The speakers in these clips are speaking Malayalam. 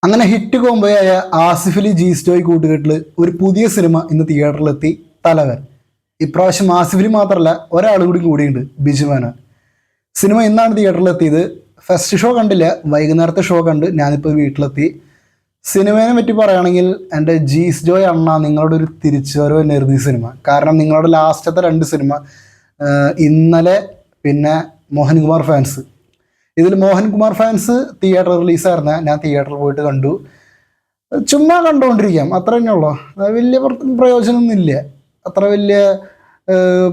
അങ്ങനെ ഹിറ്റ് കോംബോയായ ആസിഫ് അലി ജി സ്റ്റോയ് കൂട്ടുകെട്ടിൽ ഒരു പുതിയ സിനിമ ഇന്ന് തിയേറ്ററിലെത്തി, തലവൻ. ഇപ്രാവശ്യം ആസിഫ് അലി മാത്രമല്ല, ഒരാൾ കൂടി കൂടിയുണ്ട്, ബിജുമാനൻ. സിനിമ ഇന്നാണ് തിയേറ്ററിലെത്തിയത്. ഫസ്റ്റ് ഷോ കണ്ടില്ല, വൈകുന്നേരത്തെ ഷോ കണ്ട് ഞാനിപ്പോൾ വീട്ടിലെത്തി. സിനിമയെ പറ്റി പറയുകയാണെങ്കിൽ എൻ്റെ ജി ജോയ് അണ്ണ നിങ്ങളുടെ ഒരു തിരിച്ചുവരവ് തന്നെയായിരുന്നു ഈ സിനിമ. കാരണം നിങ്ങളുടെ ലാസ്റ്റത്തെ 2 സിനിമ ഇന്നലെ പിന്നെ മോഹൻകുമാർ ഫാൻസ്. ഇതിൽ മോഹൻകുമാർ ഫാൻസ് തിയേറ്റർ റിലീസായിരുന്ന ഞാൻ തിയേറ്ററിൽ പോയിട്ട് കണ്ടു. ചുമ്മാ കണ്ടുകൊണ്ടിരിക്കാം, അത്ര തന്നെയുള്ളൂ. വലിയ പ്രയോജനമൊന്നും ഇല്ല. അത്ര വലിയ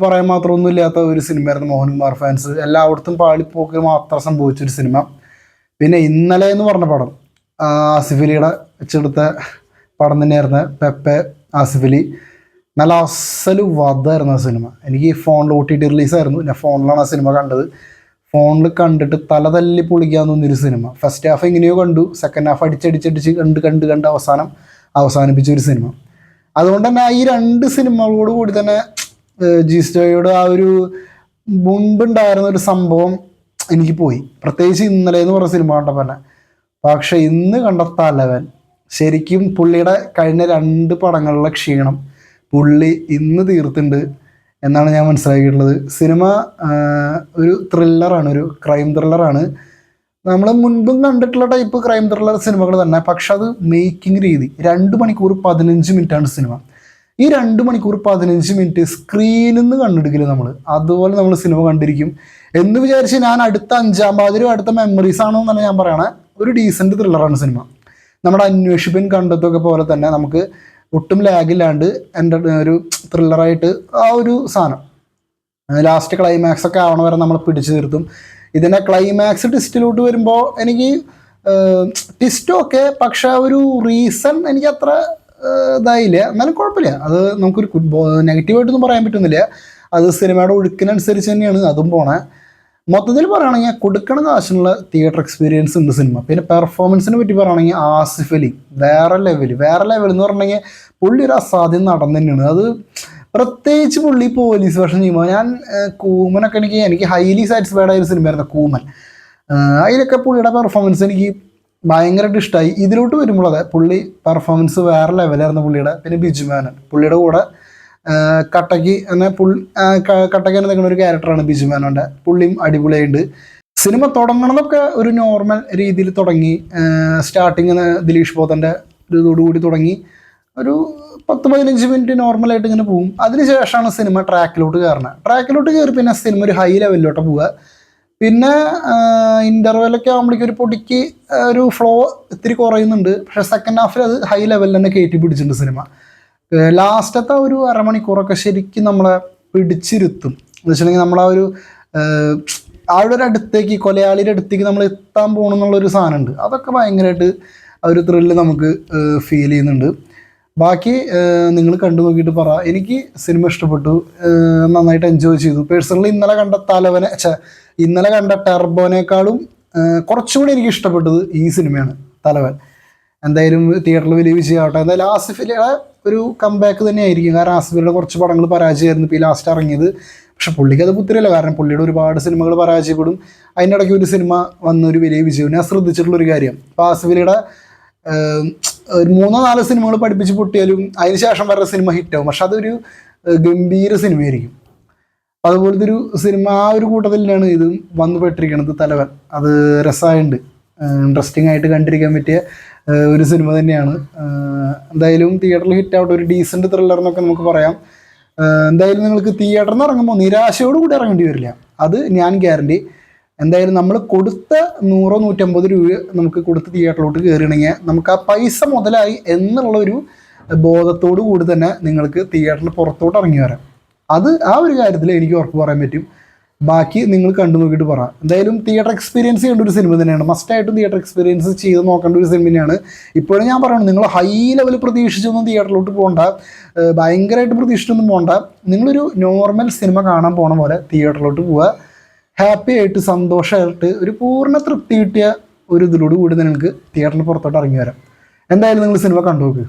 പറയാൻ മാത്രമൊന്നും ഇല്ലാത്ത ഒരു സിനിമയായിരുന്നു മോഹൻകുമാർ ഫാൻസ്. എല്ലായിടത്തും പാളിപ്പോക്ക് മാത്രം സംഭവിച്ചൊരു സിനിമ. പിന്നെ ഇന്നലെ എന്ന് പറഞ്ഞ പടം ആസിഫ് അലിയുടെ വെച്ചെടുത്ത പടം തന്നെയായിരുന്നു. പെപ്പെ ആസിഫ് അലി നല്ല അസല് വധായിരുന്നു ആ സിനിമ. എനിക്ക് ഫോണിൽ OTT റിലീസായിരുന്നു, ഞാൻ ഫോണിലാണ് ആ സിനിമ കണ്ടത്. ഫോണിൽ കണ്ടിട്ട് തലതല്ലി പൊളിക്കാൻ തോന്നിയൊരു സിനിമ. ഫസ്റ്റ് ഹാഫ് എങ്ങനെയോ കണ്ടു, സെക്കൻഡ് ഹാഫ് അടിച്ചടിച്ചടിച്ച് കണ്ട് അവസാനിപ്പിച്ച ഒരു സിനിമ. അതുകൊണ്ട് തന്നെ ഈ 2 സിനിമകളോട് കൂടി തന്നെ ജി സ്റ്റോയോട് ആ ഒരു മുൻപുണ്ടായിരുന്ന ഒരു സംഭവം എനിക്ക് പോയി. പ്രത്യേകിച്ച് ഇന്നലെ എന്ന് പറഞ്ഞ സിനിമ കണ്ടപ്പോൾ തന്നെ. പക്ഷെ ഇന്ന് കണ്ട തലവൻ, ശരിക്കും പുള്ളിയുടെ കഴിഞ്ഞ 2 പടങ്ങളിലെ ക്ഷീണം പുള്ളി ഇന്ന് തീർത്തുണ്ട് എന്നാണ് ഞാൻ മനസ്സിലാക്കിയിട്ടുള്ളത്. സിനിമ ഒരു ത്രില്ലറാണ്, ഒരു ക്രൈം ത്രില്ലറാണ്. നമ്മൾ മുൻപും കണ്ടിട്ടുള്ള ടൈപ്പ് ക്രൈം ത്രില്ലർ സിനിമകൾ തന്നെ. പക്ഷെ അത് മേക്കിംഗ് രീതി 2 മണിക്കൂർ 15 മിനിറ്റാണ് സിനിമ. ഈ 2 മണിക്കൂർ 15 മിനിറ്റ് സ്ക്രീനിൽ നിന്ന് കണ്ടെടുക്കില്ല നമ്മൾ. അതുപോലെ നമ്മൾ സിനിമ കണ്ടിരിക്കും എന്ന് വിചാരിച്ച് ഞാൻ അടുത്ത 5-ാം പാതിരും അടുത്ത മെമ്മറീസ് ആണോ എന്നല്ല ഞാൻ പറയണേ. ഒരു ഡീസൻറ്റ് ത്രില്ലറാണ് സിനിമ. നമ്മുടെ അന്വേഷിപ്പൻ കണ്ടെത്തൊക്കെ പോലെ തന്നെ നമുക്ക് ഒട്ടും ലാഗില്ലാണ്ട് എൻ്റെ ഒരു ത്രില്ലറായിട്ട് ആ ഒരു സാധനം ലാസ്റ്റ് ക്ലൈമാക്സ് ഒക്കെ ആവണ വരെ നമ്മൾ പിടിച്ചു നിർത്തും. ഇതിൻ്റെ ക്ലൈമാക്സ് ട്വിസ്റ്റിലോട്ട് വരുമ്പോൾ എനിക്ക് ട്വിസ്റ്റൊക്കെ, പക്ഷെ ഒരു റീസൺ എനിക്ക് അത്ര ഇതായില്ല. എന്നാലും കുഴപ്പമില്ല, അത് നമുക്കൊരു നെഗറ്റീവായിട്ടൊന്നും പറയാൻ പറ്റുന്നില്ല. അത് സിനിമയുടെ ഒഴുക്കിനനുസരിച്ച് തന്നെയാണ് അതും പോണേ. മൊത്തത്തിൽ പറയുകയാണെങ്കിൽ കൊടുക്കണ കാശിനുള്ള തിയേറ്റർ എക്സ്പീരിയൻസ് ഉണ്ട് സിനിമ. പിന്നെ പെർഫോമൻസിനെ പറ്റി പറയുകയാണെങ്കിൽ ആസിഫ് അലി വേറെ ലെവൽ എന്ന് പറഞ്ഞെങ്കിൽ പുള്ളി ഒരു അസാധ്യം നടൻ തന്നെയാണ്. അത് പ്രത്യേകിച്ച് പുള്ളി പോലീസ് വേഷം ചെയ്യുമ്പോൾ ഞാൻ കൂമനൊക്കെ എനിക്ക് ഹൈലി സാറ്റിസ്ഫൈഡ് ആയ ഒരു സിനിമയായിരുന്നു കൂമൻ. അതിലൊക്കെ പുള്ളിയുടെ പെർഫോമൻസ് എനിക്ക് ഭയങ്കരമായിട്ട് ഇഷ്ടമായി. ഇതിലോട്ട് വരുമ്പോൾ അതെ പുള്ളി പെർഫോമൻസ് വേറെ ലെവലായിരുന്നു പുള്ളിയുടെ. പിന്നെ ബിജുമാനൻ പുള്ളിയുടെ കൂടെ കട്ടയ്ക്ക് എന്നെ കട്ടയ്ക്ക് തന്നെ നിൽക്കുന്ന ഒരു ക്യാരക്ടറാണ് ബിജുമാനോൻ്റെ. പുള്ളിയും അടിപൊളിയായിട്ട്. സിനിമ തുടങ്ങണതൊക്കെ ഒരു നോർമൽ രീതിയിൽ തുടങ്ങി. സ്റ്റാർട്ടിങ് ദിലീഷ് പോത്തൻ്റെ ഒരു ഇതോടുകൂടി തുടങ്ങി ഒരു 10-15 മിനിറ്റ് നോർമലായിട്ട് ഇങ്ങനെ പോകും. അതിനുശേഷമാണ് സിനിമ ട്രാക്കിലോട്ട് കയറി പിന്നെ സിനിമ ഒരു ഹൈ ലെവലിലോട്ട് പോവുക. പിന്നെ ഇൻ്റർവെല്ലൊക്കെ ആകുമ്പോഴേക്കും ഒരു പൊടിക്ക് ഒരു ഫ്ലോ ഇത്തിരി കുറയുന്നുണ്ട്. പക്ഷേ സെക്കൻഡ് ഹാഫിൽ അത് ഹൈ ലെവലിൽ തന്നെ കയറ്റി പിടിച്ചിട്ടുണ്ട് സിനിമ. ലാസ്റ്റത്തെ ഒരു അരമണിക്കൂറൊക്കെ ശരിക്കും നമ്മളെ പിടിച്ചിരുത്തും. എന്ന് വെച്ചിട്ടുണ്ടെങ്കിൽ നമ്മളാ ഒരു ആളുടെ അടുത്തേക്ക്, കൊലയാളിയുടെ അടുത്തേക്ക് നമ്മൾ എത്താൻ പോകണമെന്നുള്ളൊരു സാധനമുണ്ട്. അതൊക്കെ ഭയങ്കരമായിട്ട് ആ ഒരു ത്രില്ല് നമുക്ക് ഫീൽ ചെയ്യുന്നുണ്ട്. ബാക്കി നിങ്ങൾ കണ്ടു നോക്കിയിട്ട് പറ. എനിക്ക് സിനിമ ഇഷ്ടപ്പെട്ടു, നന്നായിട്ട് എൻജോയ് ചെയ്തു. പേഴ്സണലി ഇന്നലെ കണ്ട ടെർബോനേക്കാളും കുറച്ചുകൂടി എനിക്ക് ഇഷ്ടപ്പെട്ടത് ഈ സിനിമയാണ്, തലവൻ. എന്തായാലും തിയേറ്ററിൽ വലിയ വിജയമാവട്ടെ. എന്തായാലും ആസിഫ് അലിയുടെ ഒരു കംബാക്ക് തന്നെ ആയിരിക്കും. കാരണം ആസിഫ് അലിയുടെ കുറച്ച് പടങ്ങൾ പരാജയമായിരുന്നു ഇപ്പോൾ ഈ ലാസ്റ്റ് ഇറങ്ങിയത്. പക്ഷെ പുള്ളിക്ക് അത് പുത്തിരിയല്ല, കാരണം പുള്ളിയുടെ ഒരുപാട് സിനിമകൾ പരാജയപ്പെടും. അതിൻ്റെ ഇടയ്ക്ക് ഒരു സിനിമ വന്നൊരു വലിയ വിജയം ഞാൻ ശ്രദ്ധിച്ചിട്ടുള്ളൊരു കാര്യം. അപ്പോൾ ആസിഫ് അലിയുടെ ഒരു 3-4 സിനിമകൾ പഠിപ്പിച്ച് പൊട്ടിയാലും അതിന് ശേഷം വേറെ സിനിമ ഹിറ്റാവും. പക്ഷെ അതൊരു ഗംഭീര സിനിമയായിരിക്കും. അതുപോലത്തെ ഒരു സിനിമ ആ ഒരു കൂട്ടത്തിലാണ് ഇത് വന്നു പെട്ടിരിക്കണത്, തലവൻ. അത് രസമായിട്ടുണ്ട്, ഇൻട്രസ്റ്റിംഗ് ആയിട്ട് കണ്ടിരിക്കാൻ പറ്റിയ ഒരു സിനിമ തന്നെയാണ്. എന്തായാലും തിയേറ്ററിൽ ഹിറ്റാവട്ടെ. ഒരു ഡീസൻറ്റ് ത്രില്ലർ എന്നൊക്കെ നമുക്ക് പറയാം. എന്തായാലും നിങ്ങൾക്ക് തിയേറ്ററിൽ നിന്ന് ഇറങ്ങുമ്പോൾ നിരാശയോടുകൂടി ഇറങ്ങേണ്ടി വരില്ല, അത് ഞാൻ ഗ്യാരണ്ടി. എന്തായാലും നമ്മൾ കൊടുത്ത 100-150 രൂപ നമുക്ക് കൊടുത്ത് തിയേറ്ററിലോട്ട് കയറിയണമെങ്കിൽ നമുക്ക് ആ പൈസ മുതലായി എന്നുള്ളൊരു ബോധത്തോടു കൂടി തന്നെ നിങ്ങൾക്ക് തിയേറ്ററിൽ പുറത്തോട്ട് ഇറങ്ങി വരാം. അത് ആ ഒരു കാര്യത്തിൽ എനിക്ക് ഉറപ്പ് പറയാൻ പറ്റും. ബാക്കി നിങ്ങൾ കണ്ടു നോക്കിയിട്ട് പറ. എന്തായാലും തിയേറ്റർ എക്സ്പീരിയൻസ് ചെയ്യേണ്ട ഒരു സിനിമ തന്നെയാണ്. മസ്റ്റായിട്ടും തിയേറ്റർ എക്സ്പീരിയൻസ് ചെയ്ത് നോക്കേണ്ട ഒരു സിനിമയാണ്. ഇപ്പോഴും ഞാൻ പറയണം, നിങ്ങൾ ഹൈ ലെവൽ പ്രതീക്ഷിച്ചൊന്നും തിയേറ്ററിലോട്ട് പോകണ്ട, ഭയങ്കരമായിട്ട് പ്രതീക്ഷിച്ചൊന്നും പോകണ്ട. നിങ്ങളൊരു നോർമൽ സിനിമ കാണാൻ പോണ പോലെ തിയേറ്ററിലോട്ട് പോവുക. ഹാപ്പി ആയിട്ട് സന്തോഷമായിട്ട് ഒരു പൂർണ്ണ തൃപ്തി കിട്ടിയ ഒരു ഇതിലോട് കൂടി നിങ്ങൾക്ക് തിയേറ്ററിന് പുറത്തോട്ട് ഇറങ്ങി വരാം. എന്തായാലും നിങ്ങൾ സിനിമ കണ്ടു നോക്ക്.